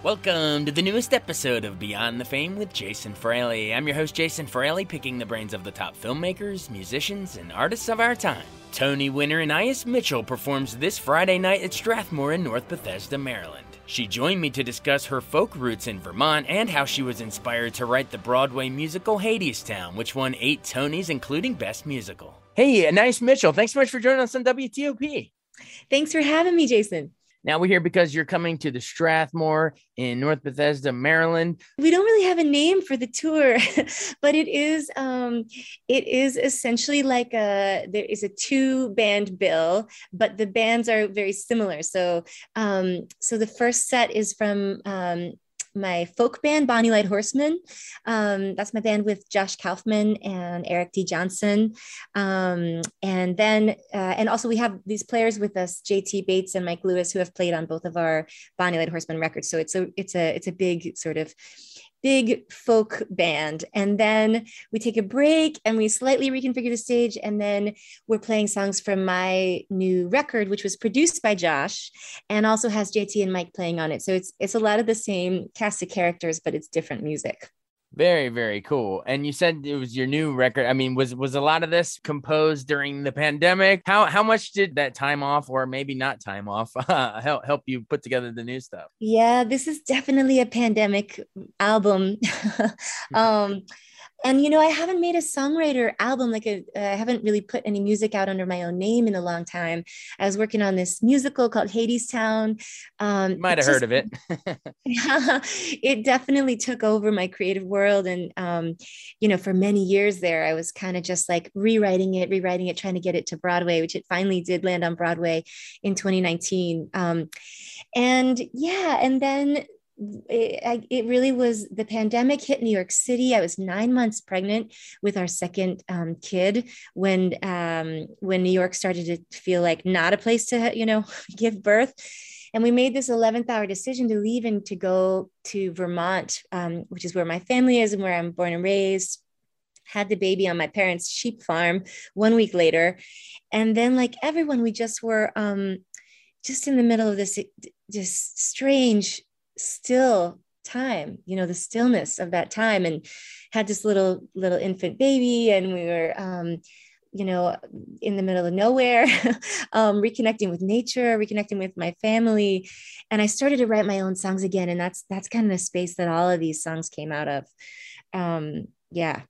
Welcome to the newest episode of Beyond the Fame with Jason Fraley. I'm your host, Jason Fraley, picking the brains of the top filmmakers, musicians, and artists of our time. Tony winner Anais Mitchell performs this Friday night at Strathmore in North Bethesda, Maryland. She joined me to discuss her folk roots in Vermont and how she was inspired to write the Broadway musical Hadestown, which won 8 Tonys, including Best Musical. Hey, Anais Mitchell, thanks so much for joining us on WTOP. Thanks for having me, Jason. Now we're here because you're coming to the Strathmore in North Bethesda, Maryland. We don't really have a name for the tour, but it is essentially like there is a 2-band bill, but the bands are very similar. So the first set is from my folk band, Bonnie Light Horseman. That's my band with Josh Kaufman and Eric D. Johnson. And then, and also we have these players with us, JT Bates and Mike Lewis, who have played on both of our Bonnie Light Horseman records. So it's a big sort of big folk band. And then we take a break and we slightly reconfigure the stage. And then we're playing songs from my new record, which was produced by Josh and also has JT and Mike playing on it. So it's a lot of the same cast of characters, but it's different music. Very, very cool. And you said it was your new record. I mean, was a lot of this composed during the pandemic? How much did that time off, or maybe not time off, help you put together the new stuff? Yeah, this is definitely a pandemic album. And, I haven't made a songwriter album, I haven't really put any music out under my own name in a long time. I was working on this musical called Hadestown. Might have heard of it. It definitely took over my creative world. And, for many years there, I was kind of just like rewriting it, trying to get it to Broadway, which it finally did land on Broadway in 2019. And then it really was, the pandemic hit New York City. I was 9 months pregnant with our second kid when New York started to feel like not a place to, give birth. And we made this 11th hour decision to leave and to go to Vermont, which is where my family is and where I'm born and raised. Had the baby on my parents' sheep farm 1 week later. And then like everyone, we just were just in the middle of this just strange still time, the stillness of that time, and had this little infant baby, and we were in the middle of nowhere, reconnecting with nature, reconnecting with my family. And I started to write my own songs again, and that's kind of the space that all of these songs came out of. Yeah.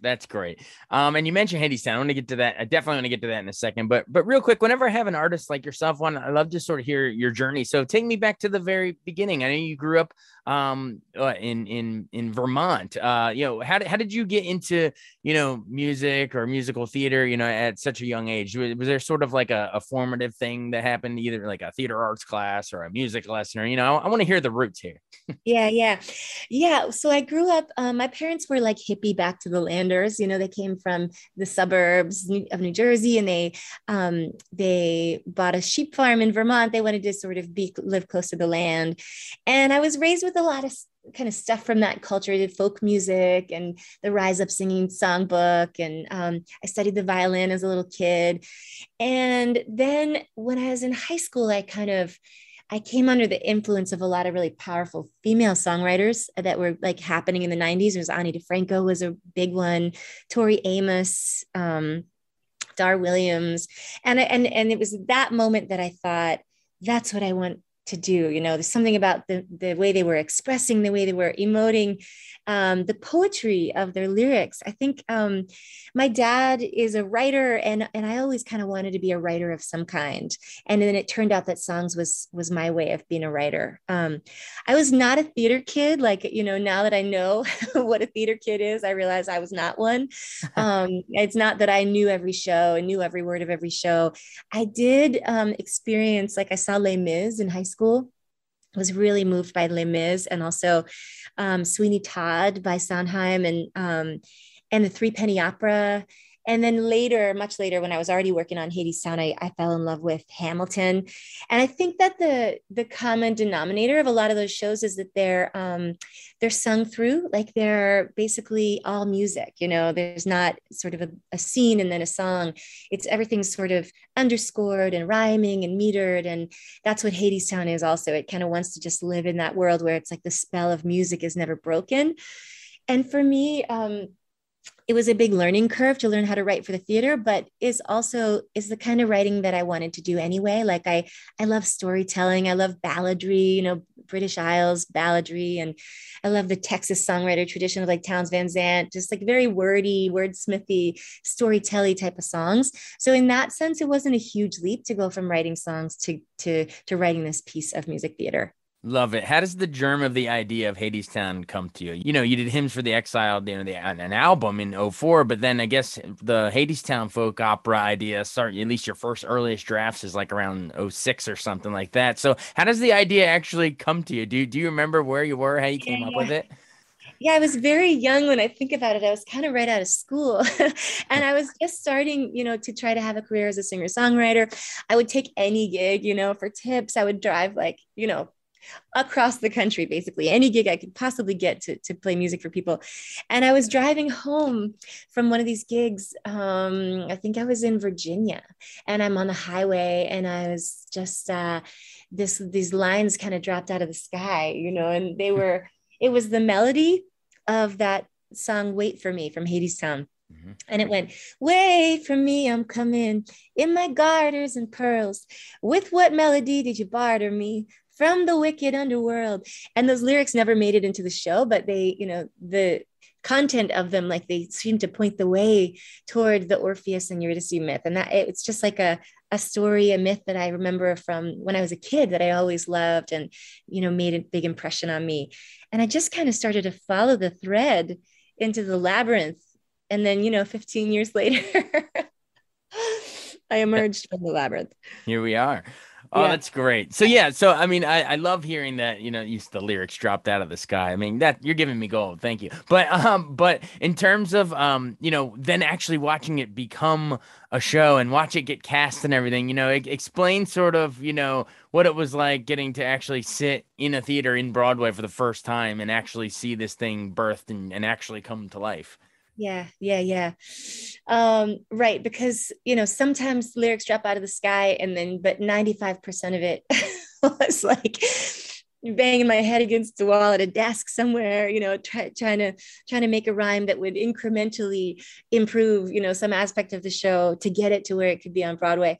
That's great. And you mentioned Hadestown. I want to get to that. I definitely want to get to that in a second. But real quick, whenever I have an artist like yourself on, I love to sort of hear your journey. So take me back to the very beginning. I know you grew up in Vermont. How did you get into music or musical theater? At such a young age. Was there sort of like a formative thing that happened, either like a theater arts class or a music lesson? Or I want to hear the roots here. Yeah. So I grew up. My parents were like hippie back to the landers. They came from the suburbs of New Jersey, and they bought a sheep farm in Vermont. They wanted to sort of live close to the land. And I was raised with a lot of kind of stuff from that culture. I did folk music and the Rise Up Singing songbook. And I studied the violin as a little kid. And then when I was in high school, I came under the influence of a lot of really powerful female songwriters that were like happening in the 90s. It was Ani DeFranco was a big one, Tori Amos, Dar Williams. And it was that moment that I thought, that's what I want to do. There's something about the way they were expressing, the way they were emoting, the poetry of their lyrics. I think my dad is a writer, and I always kind of wanted to be a writer of some kind. And then it turned out that songs was my way of being a writer. I was not a theater kid. Now that I know what a theater kid is, I realize I was not one. It's not that I knew every show and knew every word of every show. I did experience, I saw Les Mis in high school. I was really moved by Les Mis, and also Sweeney Todd by Sondheim, and the Three Penny Opera. And then later, much later, when I was already working on Hadestown, I fell in love with Hamilton. And I think that the common denominator of a lot of those shows is that they're sung through, like they're basically all music. You know, there's not sort of a scene and then a song. It's everything's sort of underscored and rhyming and metered. And that's what Hadestown is also. It kind of wants to just live in that world where it's like the spell of music is never broken. And for me, it was a big learning curve to learn how to write for the theater, but is the kind of writing that I wanted to do anyway. Like I love storytelling. I love balladry, you know, British Isles balladry. And I love the Texas songwriter tradition of like Townes Van Zandt, just like very wordy, wordsmithy, storytelling type of songs. So in that sense, it wasn't a huge leap to go from writing songs to writing this piece of music theater. Love it. How does the germ of the idea of Hadestown come to you? You know, you did Hymns for the Exiled, you know, an album in '04, but then I guess the Hadestown folk opera idea at least your first earliest drafts is like around '06 or something like that. So how does the idea actually come to you? Do you remember where you were, how you came up with it? Yeah, I was very young when I think about it. I was kind of right out of school and I was just starting, you know, to try to have a career as a singer-songwriter. I would take any gig, you know, for tips. I would drive like, you know, across the country, basically any gig I could possibly get to play music for people. And I was driving home from one of these gigs. I think I was in Virginia and I'm on the highway and I was just, these lines kind of dropped out of the sky, you know, and it was the melody of that song, Wait for Me from Hadestown. Mm-hmm. And it went, wait for me, I'm coming in my garters and pearls. With what melody did you barter me? From the wicked underworld. And those lyrics never made it into the show, but they, you know, the content of them, like they seem to point the way toward the Orpheus and Eurydice myth. And that it's just like a story, a myth that I remember from when I was a kid that I always loved and, you know, made a big impression on me. And I just kind of started to follow the thread into the labyrinth. And then, you know, 15 years later, I emerged from the labyrinth. Here we are. Oh, yeah. That's great. So yeah, so I mean, I love hearing that, you know, the lyrics dropped out of the sky. I mean, that you're giving me gold. Thank you. But in terms of you know, then actually watching it become a show and watch it get cast and everything, you know, explain sort of, you know, what it was like getting to actually sit in a theater in Broadway for the first time and actually see this thing birthed and actually come to life. Yeah. Right. Because, you know, sometimes lyrics drop out of the sky but 95% of it was like banging my head against the wall at a desk somewhere, you know, trying to make a rhyme that would incrementally improve, you know, some aspect of the show to get it to where it could be on Broadway.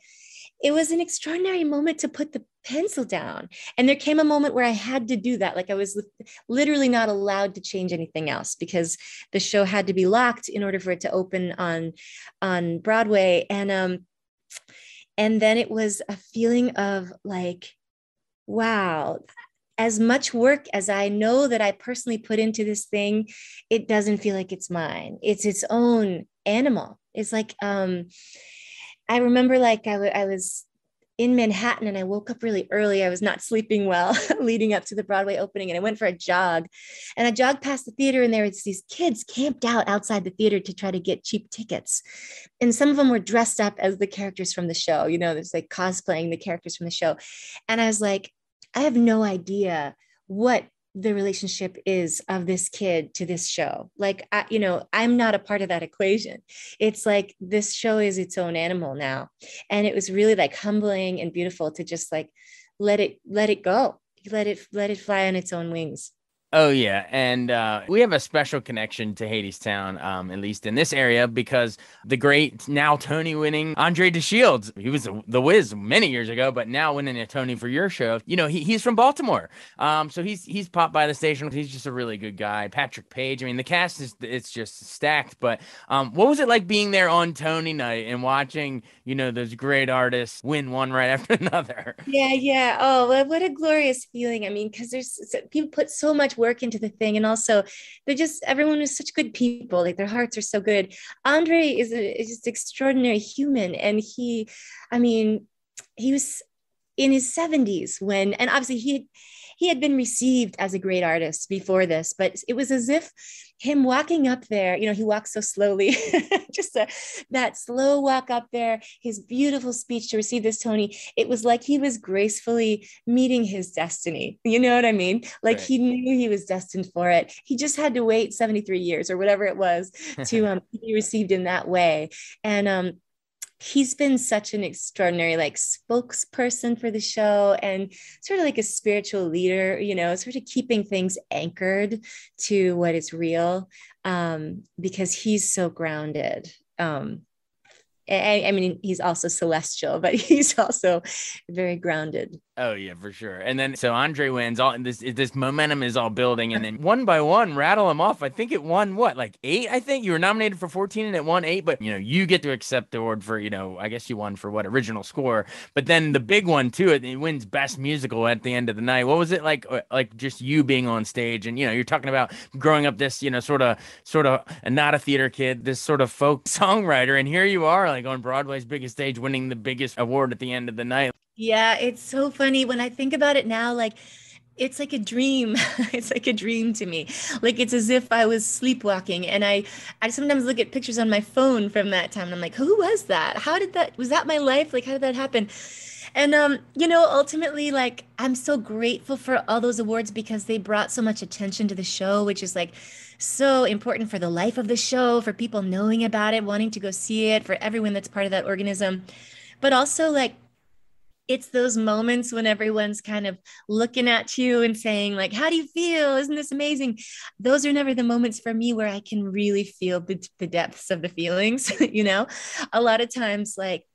It was an extraordinary moment to put the pencil down. And there came a moment where I had to do that. Like I was literally not allowed to change anything else because the show had to be locked in order for it to open on Broadway. And then it was a feeling of like, wow, as much work as I know that I personally put into this thing, it doesn't feel like it's mine. It's its own animal. It's like, I remember like I was in Manhattan and I woke up really early. I was not sleeping well leading up to the Broadway opening. And I went for a jog and I jogged past the theater and there was these kids camped out outside the theater to try to get cheap tickets. And some of them were dressed up as the characters from the show, you know, there's like cosplaying the characters from the show. And I was like, I have no idea what the relationship is of this kid to this show. Like, you know, I'm not a part of that equation. It's like this show is its own animal now. And it was really like humbling and beautiful to just like let it go, let it fly on its own wings. Oh, yeah. And we have a special connection to Hadestown, at least in this area, because the great, now Tony-winning Andre de Shields, he was the Wiz many years ago, but now winning a Tony for your show. You know, he's from Baltimore. So he's popped by the station. He's just a really good guy. Patrick Page. I mean, the cast it's just stacked. But what was it like being there on Tony night and watching, you know, those great artists win one right after another? Yeah. Oh, what a glorious feeling. I mean, because people put so much work into the thing, and also everyone is such good people, like their hearts are so good. Andre is just extraordinary human, and he was in his 70s when, and obviously he had been received as a great artist before this, but it was as if him walking up there, he walks so slowly, just that slow walk up there, his beautiful speech to receive this Tony, it was like he was gracefully meeting his destiny. You know what I mean? Like Right. he knew he was destined for it. He just had to wait 73 years or whatever it was to be received in that way. And he's been such an extraordinary like spokesperson for the show and sort of like a spiritual leader, sort of keeping things anchored to what is real, because he's so grounded. I mean, he's also celestial, but he's also very grounded. Oh yeah, for sure. And then so Andre wins. All this momentum is all building, and then one by one, rattle them off. I think it won what, like 8? I think you were nominated for 14, and it won 8. But you get to accept the award for I guess you won for what, original score. But then the big one too, it wins best musical at the end of the night. What was it like? Like just you being on stage, and you're talking about growing up this sort of not a theater kid, this sort of folk songwriter, and here you are like on Broadway's biggest stage, winning the biggest award at the end of the night. Yeah, it's so funny when I think about it now, like it's like a dream. It's like a dream to me. Like it's as if I was sleepwalking, and I sometimes look at pictures on my phone from that time and I'm like, who was that? Was that my life? Like how did that happen? And ultimately, like I'm so grateful for all those awards because they brought so much attention to the show, which is like so important for the life of the show, for people knowing about it, wanting to go see it, for everyone that's part of that organism. But also like it's those moments when everyone's kind of looking at you and saying like, how do you feel? Isn't this amazing? Those are never the moments for me where I can really feel the depths of the feelings. A lot of times like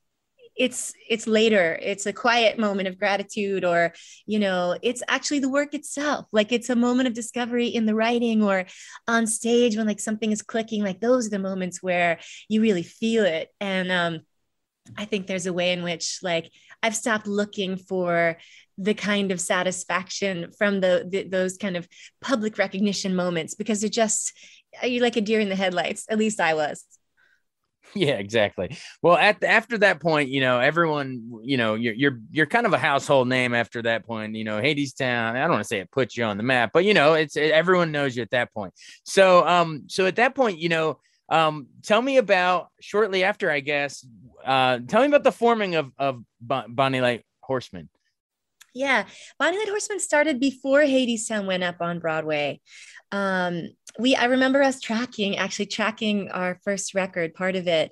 it's later, it's a quiet moment of gratitude, or it's actually the work itself, like it's a moment of discovery in the writing or on stage when like something is clicking. Like those are the moments where you really feel it. And I think there's a way in which like I've stopped looking for the kind of satisfaction from those kind of public recognition moments, because you're like a deer in the headlights. At least I was. Yeah, exactly. Well, after that point, everyone, you're kind of a household name after that point. Hadestown, I don't want to say it puts you on the map, but everyone knows you at that point. So so at that point, tell me about shortly after, I guess, tell me about the forming of Bonnie Light Horseman. Yeah, Bonnie Light Horseman started before Hadestown went up on Broadway. I remember us tracking our first record, part of it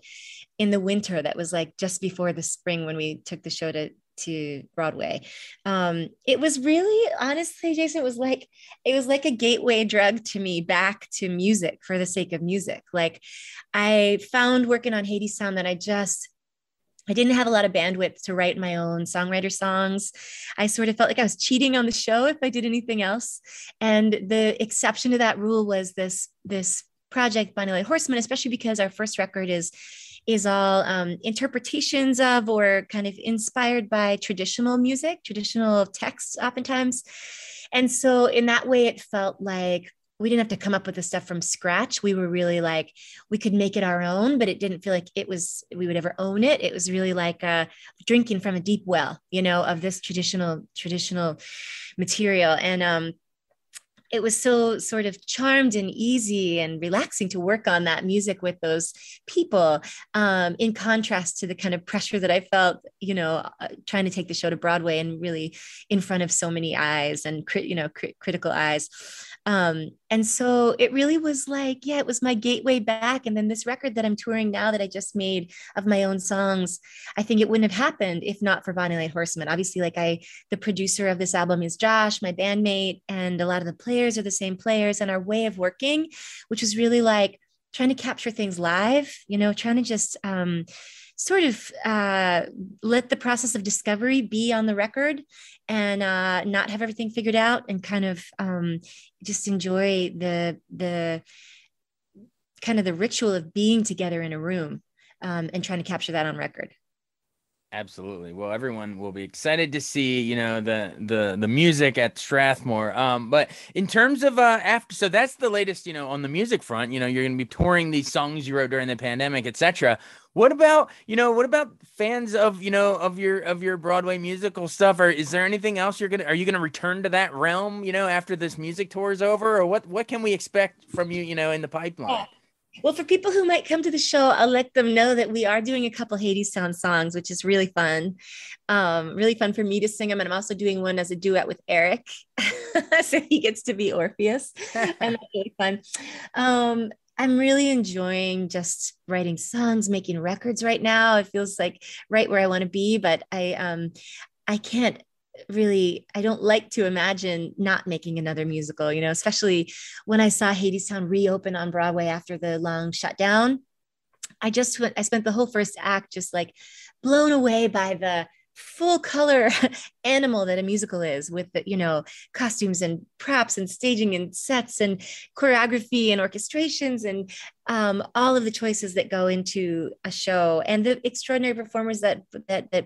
in the winter. That was like just before the spring when we took the show to Broadway. It was really, honestly, Jason, it was like a gateway drug to me back to music for the sake of music. Like I found working on Hadestown that I didn't have a lot of bandwidth to write my own songwriter songs. I sort of felt like I was cheating on the show if I did anything else. And the exception to that rule was this project, Bonnie Light Horseman, especially because our first record is all interpretations of or kind of inspired by traditional music, traditional texts oftentimes. And so in that way, it felt like we didn't have to come up with the stuff from scratch. We were really like, we could make it our own, but it didn't feel like we would ever own it. It was really like drinking from a deep well, of this traditional material. And it was so sort of charmed and easy and relaxing to work on that music with those people, in contrast to the kind of pressure that I felt, trying to take the show to Broadway and really in front of so many eyes and critical eyes. And so it really was like, yeah, it was my gateway back. And then this record that I'm touring now that I just made of my own songs, I think it wouldn't have happened if not for Bonnie Light Horseman. Obviously, the producer of this album is Josh, my bandmate, and a lot of the players are the same players, and our way of working, which was really like trying to capture things live, trying to just, sort of let the process of discovery be on the record and not have everything figured out, and kind of just enjoy the kind of the ritual of being together in a room, and trying to capture that on record. Absolutely. Well, everyone will be excited to see, the music at Strathmore. But in terms of so that's the latest, on the music front. You're going to be touring these songs you wrote during the pandemic, etc. What about, what about fans of, of your Broadway musical stuff? Or is there anything else are you gonna return to that realm, after this music tour is over? Or what can we expect from you, in the pipeline? Yeah. Well, for people who might come to the show, I'll let them know that we are doing a couple Hadestown songs, which is really fun. Really fun for me to sing them. And I'm also doing one as a duet with Eric. So he gets to be Orpheus. And that's really fun. I'm really enjoying just writing songs, making records right now. It feels like right where I want to be, but I can't really, I don't like to imagine not making another musical, especially when I saw Hadestown reopen on Broadway after the long shutdown. I spent the whole first act just like blown away by the full color animal that a musical is, with the, costumes and props and staging and sets and choreography and orchestrations and all of the choices that go into a show and the extraordinary performers that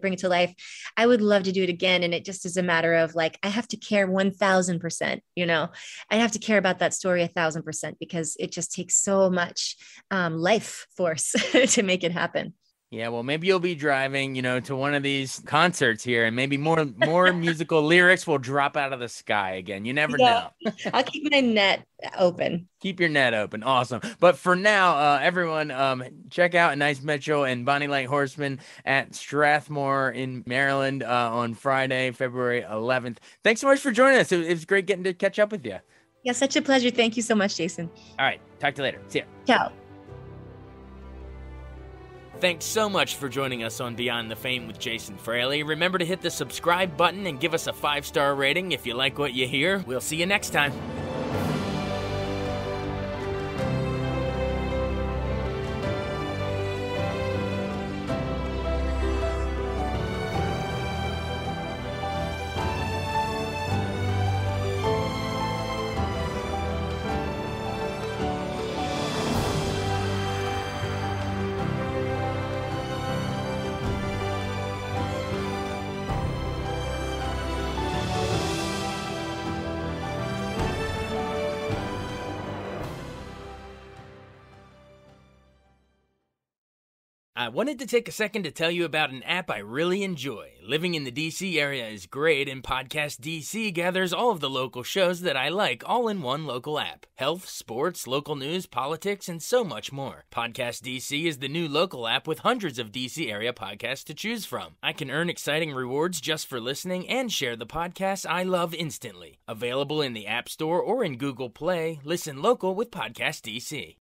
bring it to life. I would love to do it again. And it just is a matter of like, I have to care 1000%, I have to care about that story 1000% because it just takes so much life force to make it happen. Yeah, well, maybe you'll be driving, to one of these concerts here, and maybe more musical lyrics will drop out of the sky again. You never know. I'll keep my net open. Keep your net open. Awesome. But for now, everyone, check out Anais Mitchell and Bonnie Light Horseman at Strathmore in Maryland on Friday, February 11th. Thanks so much for joining us. It was great getting to catch up with you. Yeah, such a pleasure. Thank you so much, Jason. All right. Talk to you later. See ya. Ciao. Thanks so much for joining us on Beyond the Fame with Jason Fraley. Remember to hit the subscribe button and give us a 5-star rating if you like what you hear. We'll see you next time. I wanted to take a second to tell you about an app I really enjoy. Living in the DC area is great, and Podcast DC gathers all of the local shows that I like all in one local app. Health, sports, local news, politics, and so much more. Podcast DC is the new local app with hundreds of DC area podcasts to choose from. I can earn exciting rewards just for listening and share the podcasts I love instantly. Available in the App Store or in Google Play, listen local with Podcast DC.